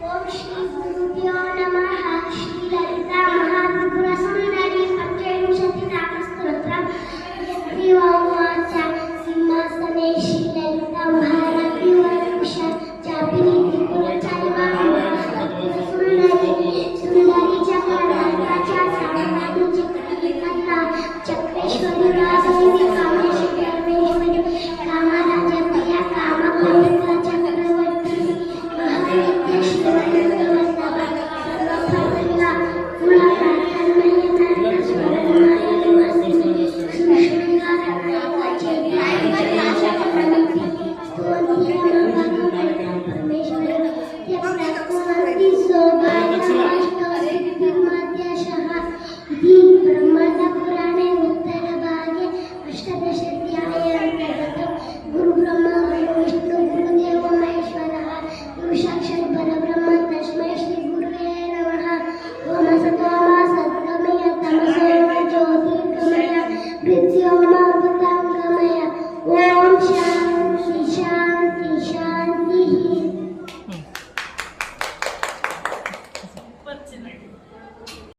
ಓಂ ಶ್ರೀ ಗುರುಭ್ಯೋ ನಮಃ. ಶ್ರೀ ಲಲಿತಾ ಮಹಾತ್ರಿಪುರ ಸುಂದರಿ ಪಂಚವಿಂಶತಿ ನಾಮಸ್ತೋತ್ರಂ. ಯಸ್ತ್ರೀವಾಚ ಸಿಂಹಾಸನೆ ಶ್ರೀ ಲಲಿತಾ ಮಹಾರಾಜ್ಞಿ ವರಪುಷ ಚಾಪಿನಿ ತ್ರಿಪುರ ಸುಂದರಿ ಸುಂದರಿ ಚಕ್ರವರ್ತ ಸಾಮಾನ್ಯ ಚಕ್ರಿ ಕನ್ನ ಚಕ್ರೇಶ್ವರಿ ರಾಜೇಂದ್ರ ಕಾಮೇಶ್ವರಿ ಪರಮೇಶ್ವರಿ ಕಾಮರಾಜ ಪ್ರಿಯ ಕಾಮಕೋಟಿಕ ಚಕ್ರವರ್ತಿ ಮಹಾವಿದ್ಯ ಶ್ರೀವಲ್ಲಭ ಸರ್ವಪ್ರಬಲ ಕುಲಪ್ರಾರ್ಥನ್ಮಯ ನರಕಸ್ವರಮಾಯ ನಿವಾಸಿನಿ ಸುಶೃಂಗಾರ ಪ್ರಮಿತಿ ಸ್ತೋತ್ರ ಪರಮೇಶ್ವರಿ ಯಕ್ಷಕುಮಾರಿ ಸೌಭಾಗ್ಯಮಷ್ಟಸಿದ್ಧಿರ್ಮಧ್ಯಶಃ ಇತಿ ಬ್ರಹ್ಮಾಂಡ ಪುರಾಣೆ ಉತ್ತರ ಭಾಗೆ ಅಷ್ಟದಶಾಧ್ಯಾಯ ಅಂತರ್ಗತ ಗುರು ಬ್ರಹ್ಮ ಗುರು ವಿಷ್ಣು ಗುರುದೇವ ಮಹೇಶ್ವರಃ ಗುರು ಸಾಕ್ಷಾತ್ ಪರಬ್ರಹ್ಮ